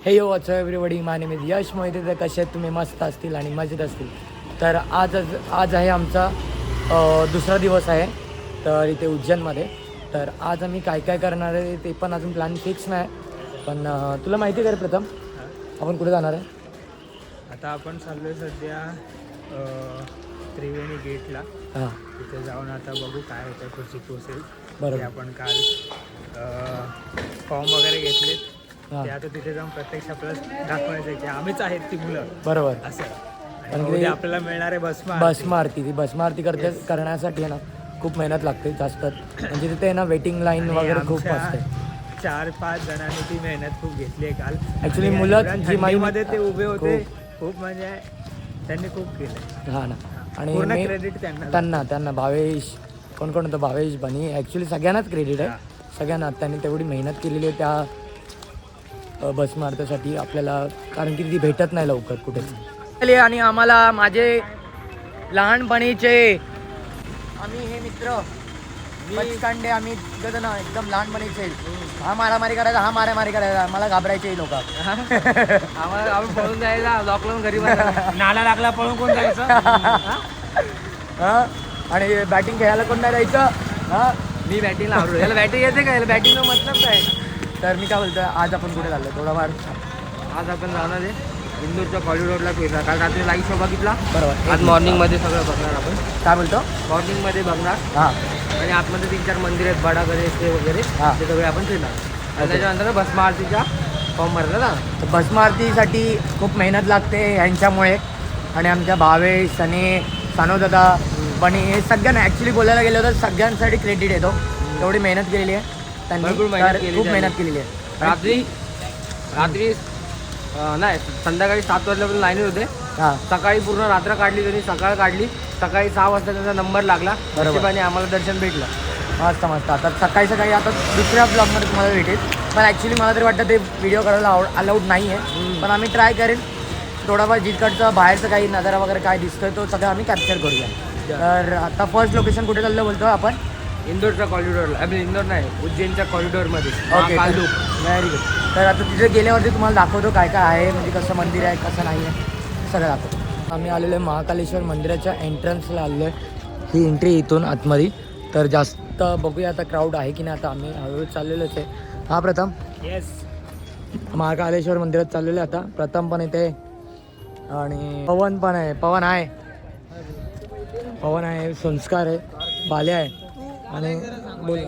हे यो व्हॉट्स everybody, my name is यश मोहिते. तर कसे आहेत तुम्ही? मस्त असतील आणि मजेत असतील. तर आज आहे आमचा दुसरा दिवस आहे तर इथे उज्जैनमध्ये. तर आज आम्ही काय काय करणार आहे ते पण अजून प्लॅन फिक्स नाही. पण तुला माहिती आहे का रे प्रथम आपण कुठे जाणार आहे? आता आपण चाललोय सध्या त्रिवेणी गेटला. हां तिथे जाऊन आता बघू काय होतं, पुढची प्रोसेस. बरोबर. आपण काल फॉर्म वगैरे घेतलेत, हां ते आता तिथे जाऊन प्रत्यक्ष आपल्याला दाखवायचं की आम्हीच आहेत ती मुलं बरोबर. असं. कारण आणि की उद्या आपल्याला मिळणार आहे भस्म आरती. ती भस्म आरती करण्यासाठी आहे ना खूप मेहनत लागते जास्त. म्हणजे तिथे आहे ना वेटिंग लाईन वगैरे खूप असते. 4-5 जणांनी ती मेहनत खूप घेतली आहे काल. ॲक्च्युली मुलं जी मध्ये ते उभे होते खूप म्हणजे त्यांनी खूप केलं. हां ना. आणि पूर्ण क्रेडिट त्यांना भावेश कोण होतं, भावेश बनी, ॲक्च्युली सगळ्यांनाच क्रेडिट आहे. सगळ्यांना त्यांनी तेवढी मेहनत केलेली आहे त्या भस्म आरतीसाठी आपल्याला, कारण की ती भेटत नाही लवकर कुठेच. आणि आम्हाला माझे लहानपणीचे आम्ही हे मित्र पचकांडे, आम्ही जण एकदम लहानपणीचे. हा मारामारी करायचा, हा मारामारी करायचा, मला घाबरायचे लोक. आम्हाला आम्ही पळून जायला लॉकडाऊन घरी नाला लागला पळून कोण जायचं. हां आणि बॅटिंग खेळायला कोण नाही जायचं. हां मी बॅटिंगला आवडलो. याला बॅटिंग येते का? याला बॅटिंगला मतलब काय? तर मी काय बोलतोय, आज आपण कुठे चाललो थोडाफार? आज आपण जाणार आहे इंदूरच्या कॉरिडोरला फिरणार. काल रात्री लाईव्ह शो बघितला. बरोबर. आज मॉर्निंगमध्ये सगळं बघणार आपण. काय बोलतो? मॉर्निंगमध्ये बघणार. हां आणि आतमध्ये 3-4 मंदिर आहेत, बडा गणेश ते वगैरे. हां. ते सगळे आपण फिरणार. आणि त्याच्यानंतर भस्म आरतीच्या फॉर्म भरला ना. तर भस्म आरतीसाठी खूप मेहनत लागते ह्यांच्यामुळे. आणि आमच्या भावेश आणि सानोदादा बनी हे सगळ्यांना ॲक्च्युली बोलायला गेलं तर सगळ्यांसाठी क्रेडिट येतो. एवढी मेहनत केलेली आहे त्यांनी. भरपूर मेहनत केली खूप त्यांनी. मेहनत केलेली आहे. रात्री नाही, संध्याकाळी 7 वाजल्यापर्यंत लाईनीत होते. हां सकाळी पूर्ण रात्र काढली त्यांनी, सकाळ काढली. सकाळी 6 वाजता त्यांचा नंबर लागला. बरोबर. नशिबाने आम्हाला दर्शन भेटलं. मस्त. आता सकाळी आता दुसऱ्या ब्लॉगमध्ये तुम्हाला भेटेल. पण ॲक्च्युली मला तरी वाटतं ते व्हिडिओ करायला अलाउड नाही आहे. पण आम्ही ट्राय करेन थोडाफार जिकडचं बाहेरचं काही नजारा वगैरे काय दिसतोय तो सगळं आम्ही कॅप्चर करूया. तर आता फर्स्ट लोकेशन कुठे चाललं बोलतो आपण? इंदोरच्या कॉरिडोरला. इंदोर नाही, उज्जैनच्या कॉरिडोरमध्ये. Okay very good. तर आता तिथे गेल्यावरती तुम्हाला दाखवतो काय काय आहे, म्हणजे कसं मंदिर आहे कसं नाही आहे सगळं दाखवतो. आम्ही आलेलो आहे महाकालेश्वर मंदिराच्या एंट्रन्सला आलेलो आहे. ही एंट्री इथून आतमध्ये. तर जास्त बघूया आता क्राऊड आहे की नाही. आता आम्ही हळूहळू चाललेलोच आहे. हा प्रथम येस, महाकालेश्वर मंदिरात चाललेलो आहे आता. प्रथम पण इथे आणि पवन पण आहे. पवन आहे, संस्कार आहे, बाल्या आहे. आणि बोल,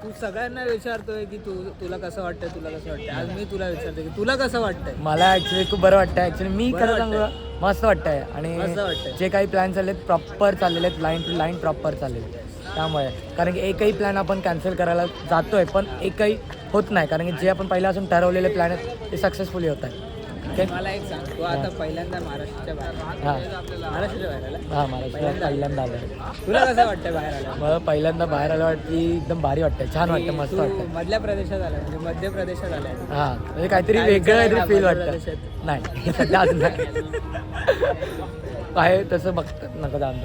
तू सगळ्यांना विचारतोय की तुला कसं वाटतंय. आज मी तुला विचारतोय की तुला कसं वाटतंय. मला ॲक्च्युली खूप बरं वाटतं. ॲक्च्युली मी बरं खरं सांगू मस्त वाटतंय. आणि मस्त वाटतंय. जे काही प्लॅन चालले आहेत प्रॉपर चाललेले आहेत, लाईन टू लाईन प्रॉपर चाललेले आहेत. त्यामुळे कारण की एकही प्लॅन आपण कॅन्सल करायला जातोय पण एकही होत नाही. कारण की जे आपण पहिल्यापासून ठरवलेले प्लॅन आहेत ते सक्सेसफुली होत आहे. मला एक सांग, तू आता पहिल्यांदा महाराष्ट्राच्या बाहेर महाराष्ट्राच्या बाहेर आला. हां महाराष्ट्रात पहिल्यांदा आलं. तुला कसं वाटतंय बाहेर आला? मला पहिल्यांदा बाहेर आलं वाटतं की एकदम भारी वाटतं, छान वाटतं, मस्त वाटतं. मधल्या प्रदेशात आला, म्हणजे मध्य प्रदेशात आलाय. हां म्हणजे काहीतरी वेगळं काहीतरी फील वाटतं. नाही सध्या अजून नाही आहे तसं बघतात. नका जाणं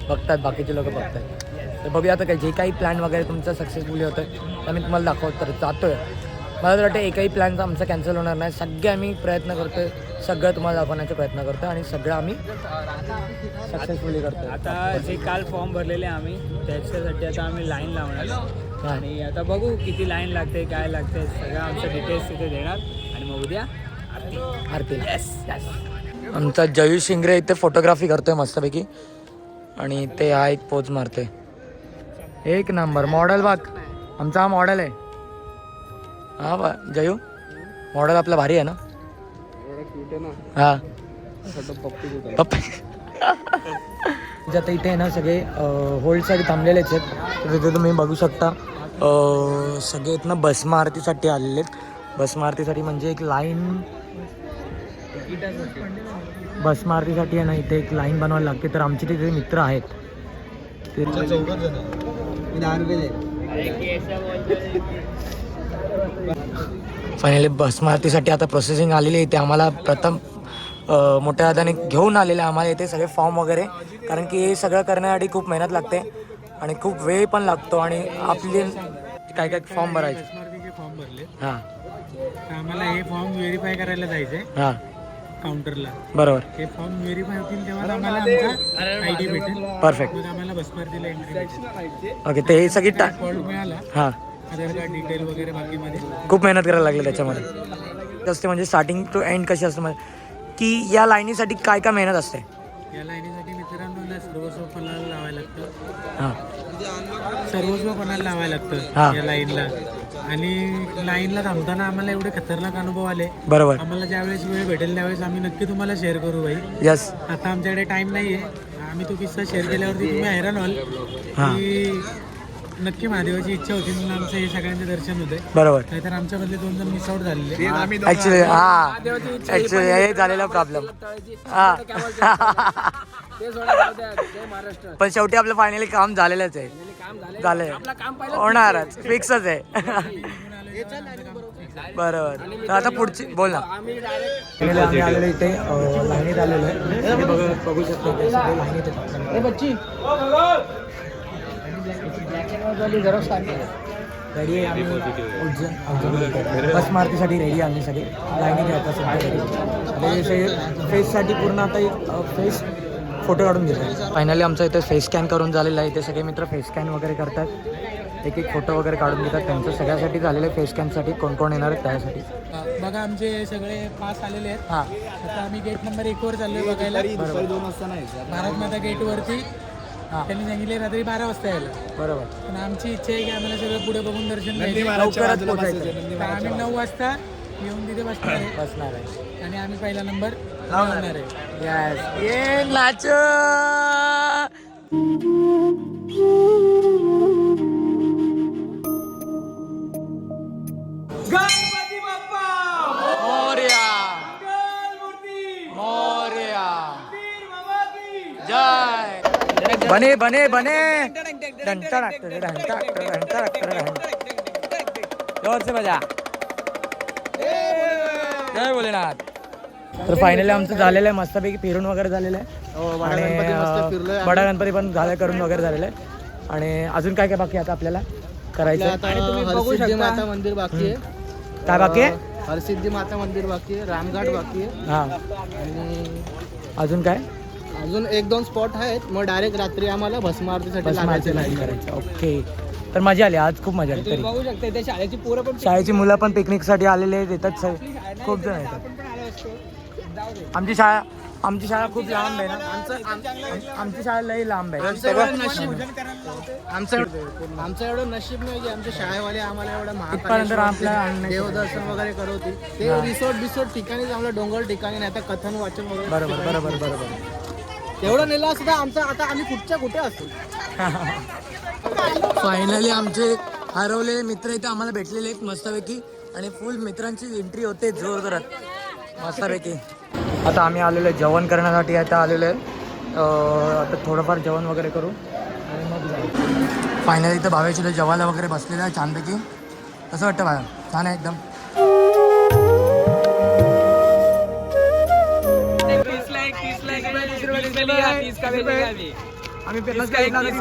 बघतात बाकीचे लोक बघतात. तर बघूया आता काय जे काही प्लॅन वगैरे तुमचं सक्सेसफुली होतं तर मी तुम्हाला दाखवतो. तर जातोय. मला तर वाटतं एकही प्लॅनचा आमचा कॅन्सल होणार नाही. सगळे आम्ही प्रयत्न करतोय, सगळं तुम्हाला दाखवण्याचा प्रयत्न करतो आणि सगळं आम्ही सक्सेसफुली करतो. आता जे काल फॉर्म भरलेले आम्ही त्याच्यासाठी आता आम्ही लाईन लावणार. आणि आता बघू किती लाईन लागते, काय लागते, सगळं आमचं डिटेल्स तिथे देणार. आणि मग उद्या आरती. आमचा जयू शिंगरे इथे फोटोग्राफी करतोय मस्तपैकी. आणि ते हा एक पोज मारतोय. एक नंबर मॉडेल बघ, आमचा हा मॉडेल आहे. हा बा जयू मॉडेल आपला भारी आहे ना. हा पप्पी आता इथे ना सगळे होल्डसाठी थांबलेलेच आहेत. तर तिथे तुम्ही बघू शकता सगळे आहेत ना भस्म आरतीसाठी आलेले आहेत. भस्म आरतीसाठी म्हणजे एक लाईन, भस्म आरतीसाठी आहे ना इथे एक लाईन बनवायला लागते. तर आमचे तिथे मित्र आहेत ते फायनली भस्म आरतीसाठी आता प्रोसेसिंग आलेली आहे. इथे आम्हाला प्रथम मोठ्या हाताने घेऊन आलेले आम्हाला इथे सगळे फॉर्म वगैरे. कारण की हे सगळं करण्यासाठी खूप मेहनत लागते आणि खूप वेळ पण लागतो. आणि आपली काय काय फॉर्म भरायचे. फॉर्म भरले. हां आम्हाला हे फॉर्म व्हेरीफाय करायला जायचंय हां काउंटरला. बरोबर. हे फॉर्म व्हेरीफाय होतील तेव्हा आम्हाला आमचा आयडी भेटेल. परफेक्ट. मग आम्हाला बस पार्टीला एंट्री भेटेल. ओके ते सगळी फॉल्ट मिळाला, हां आधार कार्ड डिटेल वगैरे बाकीमध्ये. खूप मेहनत करायला लागली त्याच्यामध्ये असते. म्हणजे स्टार्टिंग टू एंड कशी असते म्हणजे की या लाईनीसाठी काय काय मेहनत असते? या लाईनीसाठी मित्रांनो ना सर्वस्व पणाला लावायला लागतं. हां सर्वस्व पणाला लावायला हा. लागतं या लाईनला. आणि लाईनला थांबताना आम्हाला एवढे खतरनाक अनुभव आले. बरोबर. आम्हाला ज्यावेळेस वेळ भेटेल त्यावेळेस आम्ही नक्की तुम्हाला शेअर करू भाई. यस. आता आमच्याकडे टाइम नाहीये. आम्ही तो किस्सा शेअर केल्यावरती तुम्ही हैराण व्हाल हां की नक्की महादेवाची इच्छा होती म्हणून आमचं हे सगळ्यांचे दर्शन होते. बरोबर. नाहीतर आमच्यामधले 2 जण मिस आउट झालेले. ऍक्च्युली हां ऍक्च्युली हे झालेला प्रॉब्लेम. हां पण शेवटी आपलं फायनली काम झालेलंच आहे. झालंय होणारच फिक्सच आहे. बरोबर. तर आता पुढची बोल ना. आम्ही आलेलो इथे लाईनीत आलेलो आहे. बघू शकतो लाईनीत रेडी आहे आम्ही. बस मारतीसाठी रेडी आम्ही सगळे लाईनीत राहतात सध्या रेडी. फेससाठी पूर्ण आता फेस फोटो काढून घेतो. फायनली आमचं इथे फेस स्कॅन करून झालेलं आहे. इथे सगळे मित्र फेस स्कॅन वगैरे करतात. एक एक फोटो वगैरे काढून घेतात. त्यांचं सगळ्यासाठी झालेलं आहे फेस स्कॅनसाठी. कोण कोण येणार आहेत त्यासाठी. बघा आमचे सगळे पास आलेले आहेत. हां आता आम्ही गेट नंबर 1 वर चाललोय बघायला. भारत माता गेट वरती त्यांनी सांगितले रात्री 12 वाजता यायला. बरोबर. पण आमची इच्छा आहे की आम्हाला सगळं पुढे बघून दर्शन घ्यायचं. लवकरच पोहोचायचं. तर आम्ही 9 वाजता येऊन तिथे बसणार आहे आणि आम्ही पहिला नंबर लावणार आहे. यस ये नाच. गणपती बाप्पा मोरया मोरया जय. बने बने बने घंटा घंटा घंटा जोर से बजा. जय भोलेनाथ. तर फायनली आमचं झालेलं आहे मस्तपैकी फिरून वगैरे झालेलं आहे. आणि बडा गणपती पण झालं करून वगैरे झालेलं आहे. आणि अजून काय काय बाकी आता आपल्याला करायचं? हरसिद्धी माता मंदिर बाकी आहे. काय बाकी आहे? हरसिद्धी माता मंदिर बाकी आहे. रामघाट बाकी आहे. हां आणि अजून काय? अजून 1-2 स्पॉट आहेत. मग डायरेक्ट रात्री आम्हाला भस्म आरतीसाठी लागायचं नाही करायचं. ओके. तर मजा आली आज. खूप मजा आली. तरी बघू शकता ते शाळेची पोरं पण शाळेची मुलं पण पिकनिकसाठी आलेले आहेत. येतात खूप जण येतात. आमची शाळा खूप लांब आहे ना. आमची शाळा लई लांब आहे. आमचं एवढं नशीब नाही की आमच्या शाळेवाले आम्हाला एवढं इथपर्यंत आपल्याला देवदर्शन वगैरे करवते. ते रिसोर्ट ठिकाणीच आम्हाला डोंगर ठिकाणी नाही आता कथन वाचन वगैरे. बरोबर बरोबर बरोबर. तेवढं नेलं सुद्धा आमचं आता आम्ही कुठे असतो. फायनली आमचे हरवलेले मित्र इथे आम्हाला भेटलेले आहेत मस्तपैकी. आणि फुल मित्रांची एंट्री होते जोर जोरात मस्तपैकी. आता आम्ही आलेलो आहे जेवण करण्यासाठी. आता आलेलो आहे. आता थोडंफार जेवण वगैरे करू आणि मग फायनली इथं भावेच्या जेवायला वगैरे बसलेलं आहे छानपैकी. कसं वाटतं भाव? छान आहे एकदम. आम्ही 899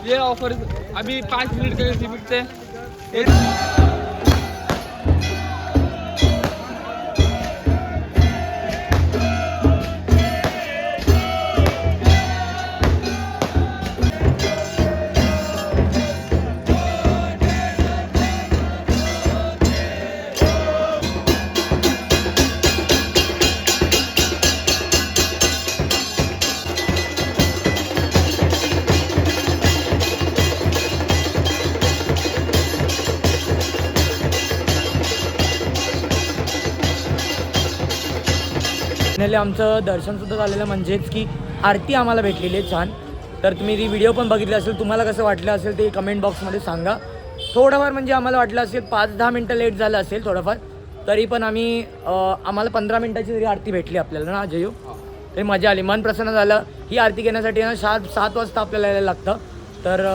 ये ऑफर अभी 5 मिनट के लिए सीमित है. फायनली आमचं दर्शनसुद्धा झालेलं. म्हणजेच की आरती आम्हाला भेटलेली आहे छान. तर तुम्ही ती व्हिडिओ पण बघितली असेल. तुम्हाला कसं वाटलं असेल ते कमेंट बॉक्समध्ये सांगा. थोडंफार म्हणजे आम्हाला वाटलं असेल 5-10 मिनटं लेट झालं असेल थोडंफार. तरी पण आम्हाला 15 मिनटाची तरी आरती भेटली आपल्याला ना जयू. तरी मजा आली. मन प्रसन्न झालं. ही आरती घेण्यासाठी ना 7 वाजता आपल्याला यायला लागतं. तर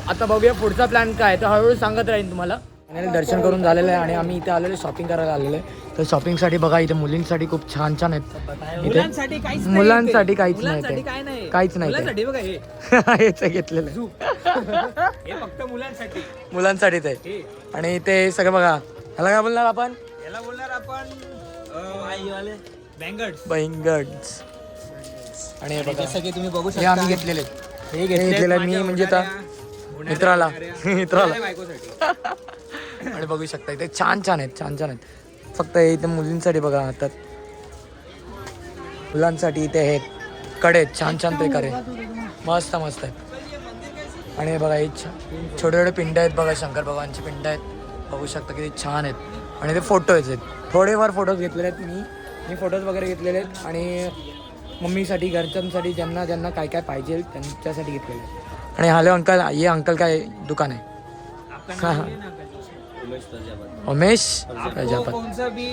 आता बघूया पुढचा प्लॅन काय. तर हळूहळू सांगत राहीन तुम्हाला. फायनली दर्शन करून झालेलं आहे आणि आम्ही इथे आलेलो शॉपिंग करायला आलेलो आहे. तर शॉपिंगसाठी बघा इथे मुलींसाठी खूप छान छान आहेत. मुलांसाठी काहीच नाही मुलांसाठी काहीच मुलांसाठी नाही काय नाही काहीच नाही ते. मुलांसाठी बघा हे हेच घेतलेलं आहे. हे फक्त मुलांसाठी मुलांसाठीच आहे. हे आणि ते सगळं बघा. ह्याला काय बोलणार आपण? याला बोलणार आपण बँगर्स. बैंगड्स. आणि हे बघा जसं की तुम्ही बघू हे शकता आम्ही घेतलेले आहेत. हे घेतलेलं आहे मी म्हणजे आता मित्राला मित्राला बायकोसाठी. आणि बघू शकता इथे छान छान आहेत छान छान आहेत. फक्त हे इथे मुलींसाठी बघा हातात मुलांसाठी इथे हे कडे आहेत छान छान प्रकारे मस्त मस्त आहेत. आणि हे बघा हे छोटे छोटे पिंड आहेत बघा शंकर भगवानची पिंड आहेत बघू शकता किती छान आहेत. आणि ते फोटोज आहेत थोडेफार फोटोज घेतलेले आहेत मी फोटोज वगैरे घेतलेले आहेत आणि मम्मीसाठी घरच्यांसाठी ज्यांना ज्यांना काय काय पाहिजे त्यांच्यासाठी घेतलेले आहेत. आणि हॅलो अंकल ये अंकल काय दुकान आहे? उमेश आपको प्रजापत. कौन सा भी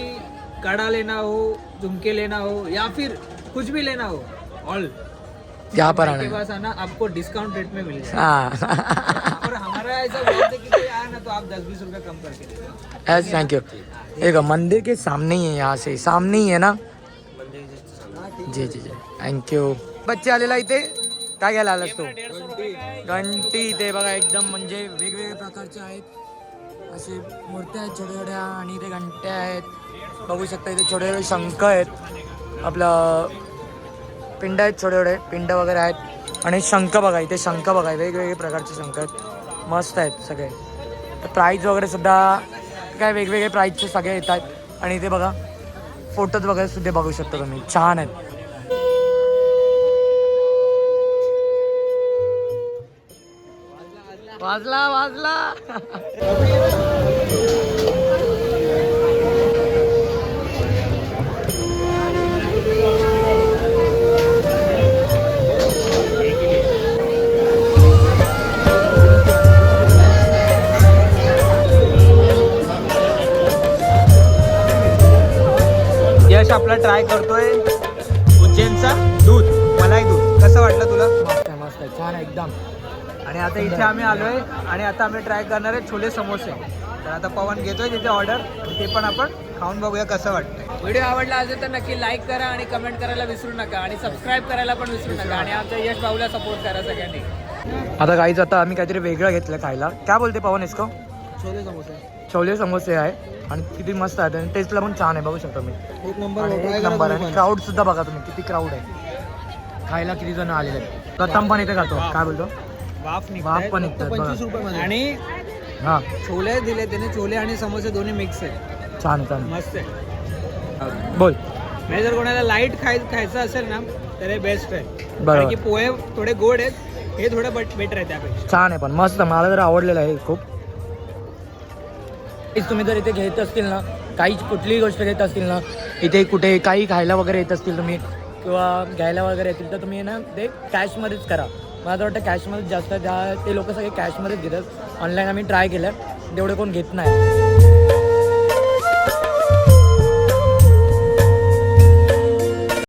कड़ा लेना हो, झुमके लेना हो या फिर कुछ भी लेना हो, ऑल यहाँ पर के आना पास आना, आपको डिस्काउंट रेट में मिल जाएगा. हाँ और हमारा ऐसा बोलते कि कोई आया ना तो आप 10-20 रुपए कम करके देते. Yes thank you. एक मंदिर के सामने ही है यहाँ से सामने ही है ना. जी जी जी थँक्यू. बच्चे आलेला इथे काय घ्यायला आलास तू? घंटी इथे बघा एकदम म्हणजे वेगवेगळ्या प्रकारच्या आहेत असे मूर्त्या आहेत छोट्या छोट्या आणि इथे घंट्या आहेत बघू शकता. इथे छोटे छोटे शंख आहेत आपलं पिंड आहेत छोटे छोटे पिंड वगैरे आहेत. आणि शंख बघा इथे शंख बघा वेगवेगळे प्रकारचे शंख आहेत मस्त आहेत सगळे. प्राईज वगैरे सुद्धा काय वेगवेगळे प्राईजचे सगळे येत आहेत. आणि इथे बघा फोटोज वगैरे सुद्धा बघू शकता तुम्ही छान आहेत. वाजला वाजला. यश आपला ट्राय करतोय उज्जैनचा दूध मलाई दूध. कसं वाटलं तुला? मस्त आहे मस्त आहे छान आहे एकदम. आणि आता इथे आम्ही आलोय आणि आता आम्ही ट्राय करणार आहे छोले समोसे. तर आता पवन घेतोय तिथे ऑर्डर ते पण आपण खाऊन बघूया कसं वाटतंय. व्हिडिओ आवडला असेल तर नक्की लाईक करा आणि कमेंट करायला विसरू नका आणि सबस्क्राईब करायला पण विसरू नका आणि आमच्या यश भाऊला सपोर्ट करा सगळ्यांनी. आता काहीच आता आम्ही काहीतरी वेगळं घेतलं खायला. काय बोलते पवन इसको? छोले समोसे छोले समोसे आहे आणि किती मस्त आहेत आणि टेस्टला पण छान आहे बघू शकता मी. एक नंबर. आणि एक नंबर आहे. क्राऊड सुद्धा बघा तुम्ही किती क्राऊड आहे खायला किती जण आलेले आहेत. प्रथम पण इथे खातो काय बोलतो वाफ वाफ पण निघतात बघा. 25 रुपये आणि हा छोले दिले त्याने. छोले आणि समोसे दोन्ही मिक्स आहे. छान छान मस्त आहे. बोल. म्हणजे जर कोणाला लाईट खायचं असेल ना तर हे बेस्ट आहे. बरोबर. कारण की पोहे थोडे गोड आहेत हे थोडं बेटर आहे त्यापेक्षा. छान आहे पण मस्त मला जर आवडलेलं आहे खूप. तुम्ही जर इथे घेत असतील ना काही कुठलीही गोष्ट घेत असतील ना इथे कुठे काही खायला वगैरे येत असतील तुम्ही किंवा घ्यायला वगैरे येतील तर तुम्ही ना ते कॅशमध्येच करा. मला तर वाटतं कॅशमध्येच जास्त ते लोक सगळे कॅशमध्येच घेतात. ऑनलाईन आम्ही ट्राय केलं तेवढे कोण घेत नाही.